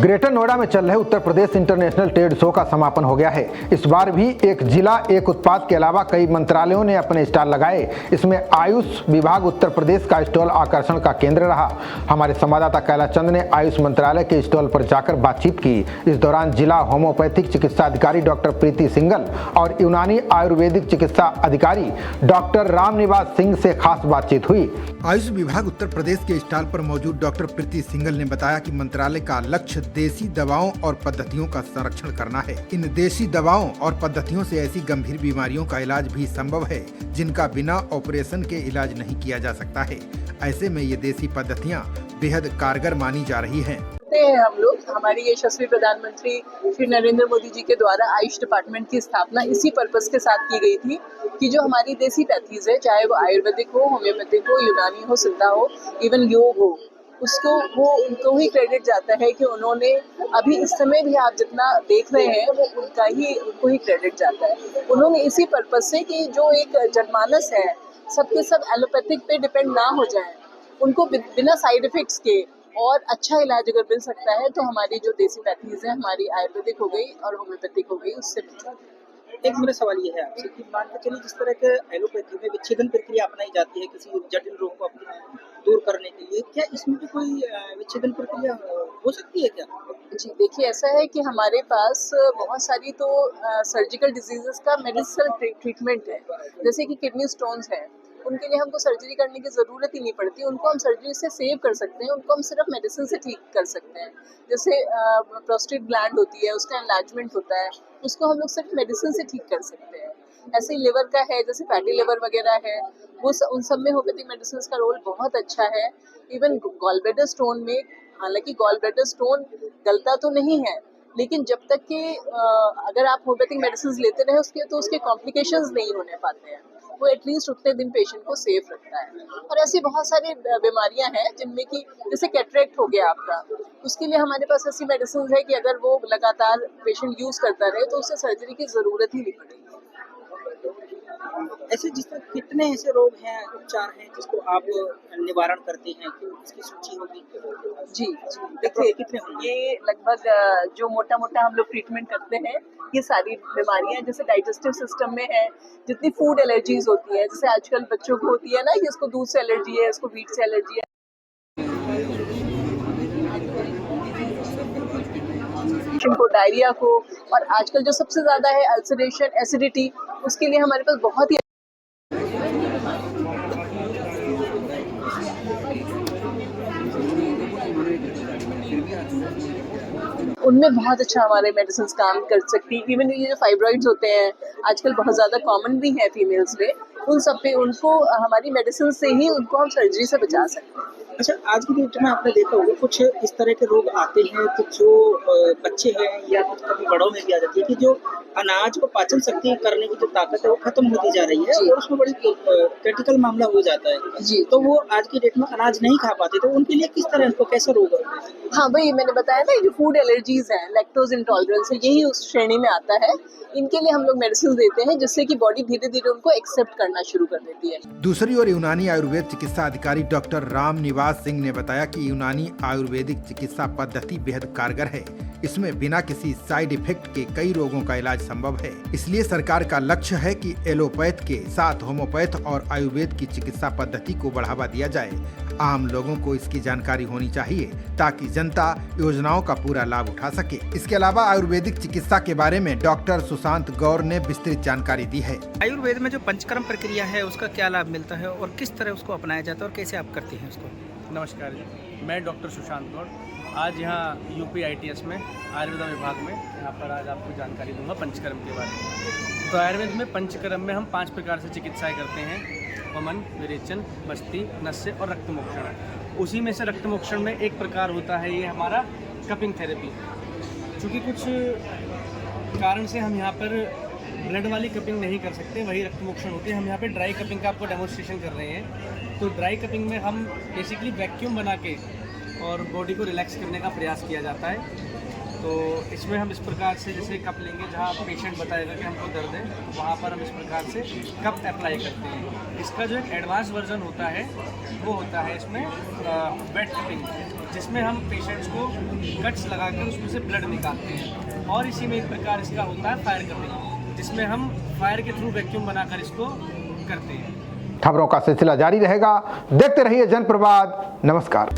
Greater Noida में चल रहे Uttar Pradesh international trade show का समापन हो गया है। इस बार भी एक जिला एक उत्पाद के अलावा कई मंत्रालयों ने अपने स्टॉल लगाए। इसमें आयुष विभाग उत्तर प्रदेश का स्टॉल आकर्षण का केंद्र रहा। हमारे संवाददाता कैलाश चंद ने आयुष मंत्रालय के स्टॉल पर जाकर बातचीत की। इस दौरान जिला होम्योपैथिक चिकित्सा अधिकारी डॉक्टर प्रीति सिंघल और यूनानी आयुर्वेदिक चिकित्सा अधिकारी डॉक्टर रामनिवास सिंह से खास बातचीत हुई। आयुष विभाग उत्तर प्रदेश के स्टॉल पर मौजूद डॉक्टर प्रीति सिंघल ने बताया कि मंत्रालय का लक्ष्य देसी दवाओं और पद्धतियों का संरक्षण करना है। इन देसी दवाओं और पद्धतियों से ऐसी गंभीर बीमारियों का इलाज भी संभव है जिनका बिना ऑपरेशन के इलाज नहीं किया जा सकता है। ऐसे में ये देसी पद्धतियां बेहद कारगर मानी जा रही हैं। हम लोग हमारी यशस्वी प्रधानमंत्री श्री नरेंद्र मोदी जी के द्वारा आयुष डिपार्टमेंट की स्थापना इसी पर्पस के साथ की गई थी कि जो हमारी देसी पैथीज है, चाहे वो आयुर्वेदिक हो, होम्योपैथिक हो, यूनानी हो, सिद्धा हो, इवन योग हो, उसको वो उनको ही क्रेडिट जाता है कि उन्होंने अभी इस समय भी आप जितना देख रहे हैं वो उनको ही क्रेडिट जाता है। उन्होंने इसी पर्पस से कि जो एक जनमानस है सबके सब एलोपैथिक पे डिपेंड ना हो जाए, उनको बिना साइड इफेक्ट्स के और अच्छा इलाज अगर मिल सकता है तो हमारी जो देसी पैथीज है, हमारी आयुर्वेदिक हो गई और होम्योपैथिक हो गई, उससे मिलता है। एक मेरा सवाल ये है आपसे कि मान के चलिए जिस तरह के एलोपैथी में विच्छेदन प्रक्रिया अपनाई जाती है किसी जटिल रोग को दूर करने के लिए, क्या इसमें भी कोई विच्छेदन प्रक्रिया हो सकती है क्या? जी देखिए, ऐसा है कि हमारे पास बहुत सारी तो सर्जिकल डिजीजेस का मेडिसिनल ट्रीटमेंट है। जैसे कि किडनी स्टोन्स है, उनके लिए हमको सर्जरी करने की ज़रूरत ही नहीं पड़ती, उनको हम सर्जरी से सेव कर सकते हैं, उनको हम सिर्फ मेडिसिन से ठीक कर सकते हैं। जैसे प्रोस्टेट ग्लैंड होती है, उसका एनलार्जमेंट होता है, उसको हम लोग सिर्फ मेडिसिन से ठीक कर सकते हैं। ऐसे ही लिवर का है, जैसे फैटी लिवर वगैरह है, वो उन सब में होम्योपैथिक मेडिसिन का रोल बहुत अच्छा है। इवन गॉल ब्लैडर स्टोन में, हालांकि गॉल ब्लैडर स्टोन गलता तो नहीं है, लेकिन जब तक कि अगर आप होम्योपैथिक मेडिसिन लेते रहे तो उसके कॉम्प्लिकेशंस नहीं होने पाते हैं, वो एटलीस्ट उतने दिन पेशेंट को सेफ रखता है। और ऐसी बहुत सारी बीमारियां हैं जिनमें कि जैसे कैटरेक्ट हो गया आपका, उसके लिए हमारे पास ऐसी मेडिसिन है कि अगर वो लगातार पेशेंट यूज करता रहे तो उसे सर्जरी की जरूरत ही नहीं पड़ेगी। ऐसे जिस तरह कितने ऐसे रोग हैं, उपचार हैं जिसको आप निवारण करते हैं, कि इसकी सूची होगी? जी देखिए, कितने होंगे? ये लगभग जो मोटा मोटा हम लोग ट्रीटमेंट करते हैं, ये सारी बीमारियां जैसे डाइजेस्टिव सिस्टम में है, जितनी फूड एलर्जीज होती है, जैसे आजकल बच्चों को होती है ना कि इसको दूध से एलर्जी है, इसको वीट से एलर्जी है, को डायरिया को, और आजकल जो सबसे ज्यादा है अल्सरेशन, एसिडिटी, उसके लिए हमारे पास बहुत ही उनमें बहुत अच्छा हमारे मेडिसिन काम कर सकती है। इवन ये जो फाइब्रॉइड्स होते हैं आजकल बहुत ज़्यादा कॉमन भी हैं फीमेल्स में, उन सब पे उनको हमारी मेडिसिन से ही उनको हम सर्जरी से बचा सकते हैं। अच्छा, आज की डेट में आपने देखा होगा कुछ इस तरह के रोग आते हैं कि जो बच्चे हैं या कुछ कभी बड़ों में भी आ जाती है कि जो अनाज को पाचन शक्ति करने की जो ताकत है वो खत्म होती जा रही है और उसमें बड़ी क्रिटिकल मामला हो जाता है जी। तो वो आज की डेट में अनाज नहीं खा पाते, तो उनके लिए किस तरह उनको कैसे रोग है? हाँ, वही मैंने बताया ना, जो फूड एलर्जीज हैं, लैक्टोज इंटॉलरेंस है, यही उस श्रेणी में आता है। इनके लिए हम लोग मेडिसिन देते हैं जिससे कि बॉडी धीरे धीरे उनको एक्सेप्ट करना शुरू कर देती है। दूसरी ओर यूनानी आयुर्वेद चिकित्सा अधिकारी डॉक्टर रामनिवास सिंह ने बताया कि यूनानी आयुर्वेदिक चिकित्सा पद्धति बेहद कारगर है। इसमें बिना किसी साइड इफेक्ट के कई रोगों का इलाज संभव है। इसलिए सरकार का लक्ष्य है कि एलोपैथ के साथ होम्योपैथ और आयुर्वेद की चिकित्सा पद्धति को बढ़ावा दिया जाए। आम लोगों को इसकी जानकारी होनी चाहिए ताकि जनता योजनाओं का पूरा लाभ उठा सके। इसके अलावा आयुर्वेदिक चिकित्सा के बारे में डॉक्टर सुशांत गौर ने विस्तृत जानकारी दी है। आयुर्वेद में जो पंचकर्म प्रक्रिया है उसका क्या लाभ मिलता है और किस तरह उसको अपनाया जाता है और कैसे आप करते हैं उसको? नमस्कार जी, मैं डॉक्टर सुशांत गौड़ आज यहाँ यूपी ITS में आयुर्वेद विभाग में यहाँ पर आज आपको जानकारी दूंगा पंचकर्म के बारे में। तो आयुर्वेद में पंचकर्म में हम 5 प्रकार से चिकित्साएं करते हैं: वमन, विरेचन, बस्ती, नस्य और रक्तमोक्षण। उसी में से रक्तमोक्षण में एक प्रकार होता है ये हमारा कपिंग थेरेपी। चूँकि कुछ कारण से हम यहाँ पर ब्लड वाली कपिंग नहीं कर सकते, वही रक्तमोक्षण होती है। हम यहाँ पे ड्राई कपिंग का आपको डेमोन्स्ट्रेशन कर रहे हैं। तो ड्राई कपिंग में हम बेसिकली वैक्यूम बना के और बॉडी को रिलैक्स करने का प्रयास किया जाता है। तो इसमें हम इस प्रकार से जैसे कप लेंगे, जहाँ पेशेंट बताएगा कि हमको दर्द है, तो वहाँ पर हम इस प्रकार से कप अप्लाई करते हैं। इसका जो एक एडवांस वर्जन होता है वो होता है इसमें वेट कपिंग। जिसमें हम पेशेंट्स को कट्स लगाकर उसमें से ब्लड निकालते हैं। और इसी में एक प्रकार इसका होता है फायर कटिंग, जिसमें हम फायर के थ्रू वैक्यूम बनाकर इसको करते हैं। खबरों का सिलसिला जारी रहेगा, देखते रहिए जनप्रवाद। नमस्कार।